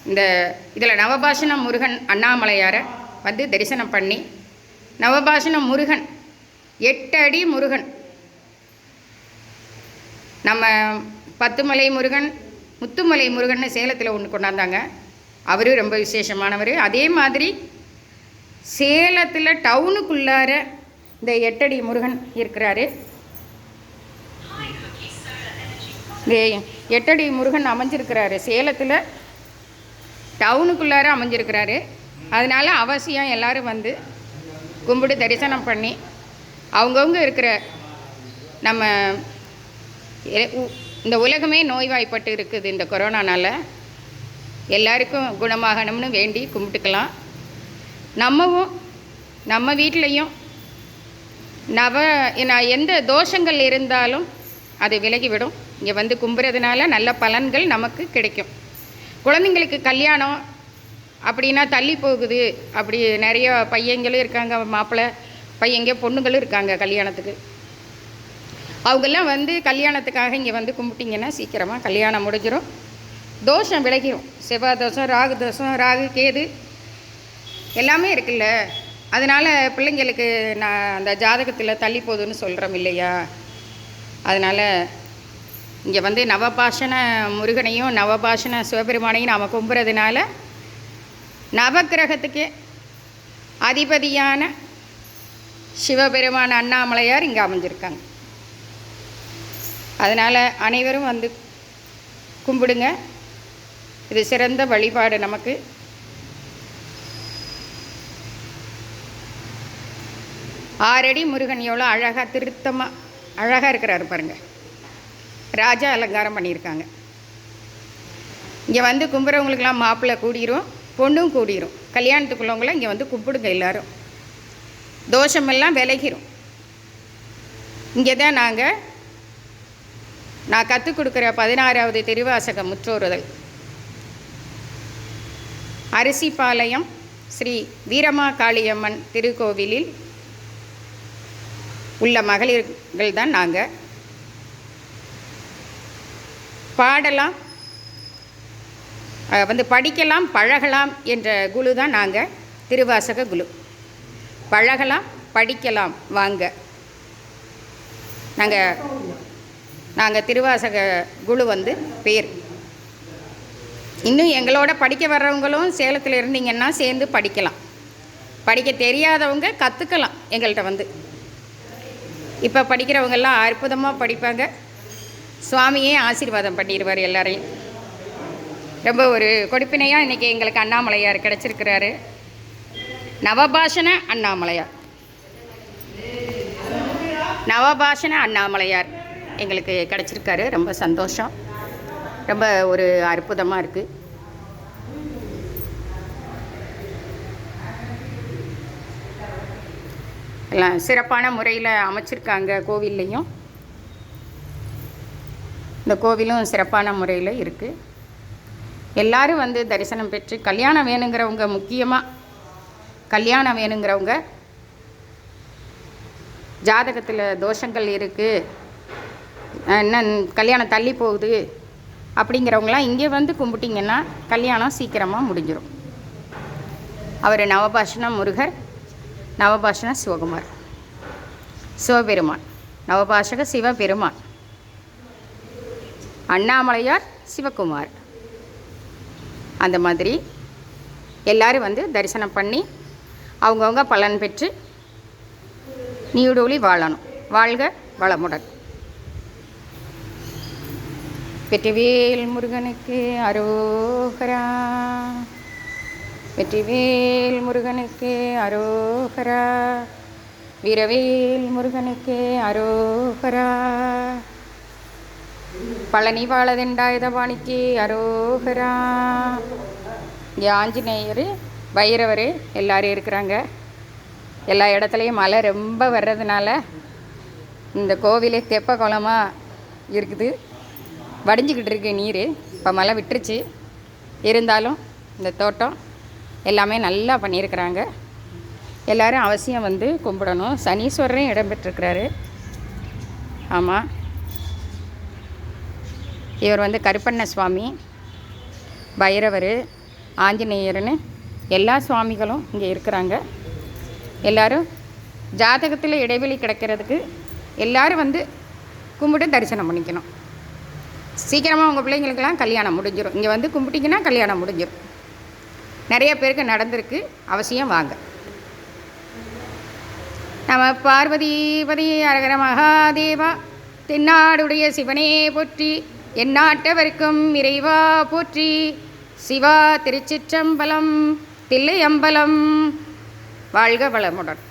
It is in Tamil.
இந்த இதில் நவபாஷண முருகன் அண்ணாமலையாரை வந்து தரிசனம் பண்ணி, நவபாஷண முருகன் 8 அடி முருகன், நம்ம பத்துமலை முருகன், முத்துமலை முருகன் சேலத்தில் ஒன்று கொண்டாந்தாங்க. அவரும் ரொம்ப விசேஷமானவர். அதே மாதிரி சேலத்தில் டவுனுக்குள்ளார இந்த 8 அடி முருகன் இருக்கிறாரு. இந்த 8 அடி முருகன் அமைஞ்சிருக்கிறாரு, சேலத்தில் டவுனுக்குள்ளார அமைஞ்சிருக்கிறாரு. அதனால் அவசியம் எல்லோரும் வந்து கும்பிட்டு தரிசனம் பண்ணி, அவங்கவுங்க இருக்கிற நம்ம இந்த உலகமே நோய்வாய்ப்பட்டு இருக்குது இந்த கொரோனானால், எல்லாருக்கும் குணமாகணும்னு வேண்டி கும்பிட்டுக்கலாம். நம்ம வீட்லேயும் எந்த தோஷங்கள் இருந்தாலும் அது விலகிவிடும். இங்கே வந்து கும்புறதுனால நல்ல பலன்கள் நமக்கு கிடைக்கும். குழந்தைங்களுக்கு கல்யாணம் அப்படின்னா தள்ளி போகுது, அப்படி நிறைய பையங்களும் இருக்காங்க, மாப்பிள்ளை பையங்க பொண்ணுங்களும் இருக்காங்க கல்யாணத்துக்கு. அவங்கெல்லாம் வந்து கல்யாணத்துக்காக இங்கே வந்து கும்பிட்டிங்கன்னா சீக்கிரமாக கல்யாணம் முடிஞ்சிடும், தோஷம் விலகிடும். செவ்வாய் தோஷம், ராகு தோஷம், ராகு கேது எல்லாமே இருக்குல்ல. அதனால் பிள்ளைங்களுக்கு நான் அந்த ஜாதகத்தில் தள்ளி போகுதுன்னு சொல்கிறோம் இல்லையா. அதனால் இங்கே வந்து நவபாஷண முருகனையும் நவபாஷண சிவபெருமானையும் நாம் கும்புறதுனால நவக்கிரகத்துக்கு அதிபதியான சிவபெருமான் அண்ணாமலையார் இங்கே அமைஞ்சிருக்காங்க. அதனால் அனைவரும் வந்து கும்பிடுங்க. இது சிறந்த வழிபாடு நமக்கு. ஆறடி முருகன் எவ்வளோ அழகாக திருத்தமாக அழகாக இருக்கிறாரு பாருங்கள். ராஜா அலங்காரம் பண்ணியிருக்காங்க. இங்கே வந்து கும்புறவங்களுக்கெல்லாம் மாப்பிள்ளை கூடிரும், பொண்ணும் கூடிரும். கல்யாணத்துக்குள்ளவங்களாம் இங்கே வந்து கும்பிடுங்க எல்லோரும், தோஷமெல்லாம் விலகிரும். இங்கே தான் நான் கற்றுக் கொடுக்குற 16வது திருவாசக முற்றோறுதல் அரிசிபாளையம் ஸ்ரீ வீரமா காளியம்மன் திருக்கோவிலில் உள்ள மகளிர்கள் தான் நாங்கள். பாடலாம், வந்து படிக்கலாம், பழகலாம் என்ற குழு தான் நாங்கள், திருவாசக குழு. பழகலாம், படிக்கலாம் வாங்க. நாங்கள் திருவாசக குழு வந்து பேர். இன்னும் எங்களோட படிக்க வர்றவங்களும் சேலத்தில் இருந்தீங்கன்னா சேர்ந்து படிக்கலாம். படிக்க தெரியாதவங்க கற்றுக்கலாம் எங்கள்கிட்ட வந்து. இப்போ படிக்கிறவங்கெல்லாம் அற்புதமாக படிப்பாங்க. சுவாமியே ஆசீர்வாதம் பண்ணிடுவார் எல்லாரையும். ரொம்ப ஒரு கொடுப்பினையாக இன்றைக்கி எங்களுக்கு அண்ணாமலையார் கிடச்சிருக்கிறாரு. நவபாஷண அண்ணாமலையார், நவபாஷண அண்ணாமலையார் எங்களுக்கு கிடச்சிருக்காரு. ரொம்ப சந்தோஷம், ரொம்ப ஒரு அற்புதமாக இருக்குது. எல்லாம் சிறப்பான முறையில் அமைச்சிருக்காங்க. கோவில்லையும் இந்த கோவிலும் சிறப்பான முறையில் இருக்குது. எல்லோரும் வந்து தரிசனம் பெற்று கல்யாணம் வேணுங்கிறவங்க, முக்கியமாக கல்யாணம் வேணுங்கிறவங்க, ஜாதகத்தில் தோஷங்கள் இருக்குது, என்ன கல்யாணம் தள்ளி போகுது அப்படிங்கிறவங்களாம் இங்கே வந்து கும்பிட்டிங்கன்னா கல்யாணம் சீக்கிரமாக முடிஞ்சிடும். அவர் நவபாஷண முருகர், நவபாஷண சிவகுமார், சிவபெருமான், நவபாஷக சிவபெருமான், அண்ணாமலையார் சிவகுமார். அந்த மாதிரி எல்லோரும் வந்து தரிசனம் பண்ணி அவங்கவுங்க பலன் பெற்று நீடூழி வாழணும். வாழ்க வளமுடன். வெற்றிவேல் முருகனுக்கு அரோகரா, வெற்றிவேல் முருகனுக்கு அரோகரா, வீரவேல் முருகனுக்கு அரோகரா, பழனி வாழதெண்டாயுதபாணிக்கு அரோகரா. இங்கே ஆஞ்சநேயர், பைரவர் எல்லோரும் இருக்கிறாங்க. எல்லா இடத்துலையும் மழை ரொம்ப வர்றதுனால இந்த கோவிலே தெப்ப குளமாக இருக்குது. வடிஞ்சிக்கிட்டு இருக்கு நீர். இப்போ மழை விட்டுருச்சு. இருந்தாலும் இந்த தோட்டம் எல்லாமே நல்லா பண்ணியிருக்கிறாங்க. எல்லோரும் அவசியம் வந்து கும்பிடணும். சனீஸ்வரரையும் இடம்பெற்றிருக்கிறாரு. ஆமாம், இவர் வந்து கருப்பண்ண சுவாமி, பைரவர், ஆஞ்சநேயர்னு எல்லா சுவாமிகளும் இங்கே இருக்கிறாங்க. எல்லோரும் ஜாதகத்தில் இடைவெளி கிடைக்கிறதுக்கு எல்லோரும் வந்து கும்பிட்டு தரிசனம் பண்ணிக்கணும். சீக்கிரமாக உங்கள் பிள்ளைங்களுக்கெல்லாம் கல்யாணம் முடிஞ்சிடும். இங்கே வந்து கும்பிட்டிங்கன்னா கல்யாணம் முடிஞ்சிடும். நிறைய பேருக்கு நடந்திருக்கு. அவசியம் வாங்க. நம பார்வதிபதி அரகர மகாதேவா. தென்னாடுடைய சிவனே போற்றி, எந்நாட்டவர்க்கும் இறைவா போற்றி. சிவா திருச்சிற்றம்பலம், தில்லையம்பலம். வாழ்க வளமுடன்.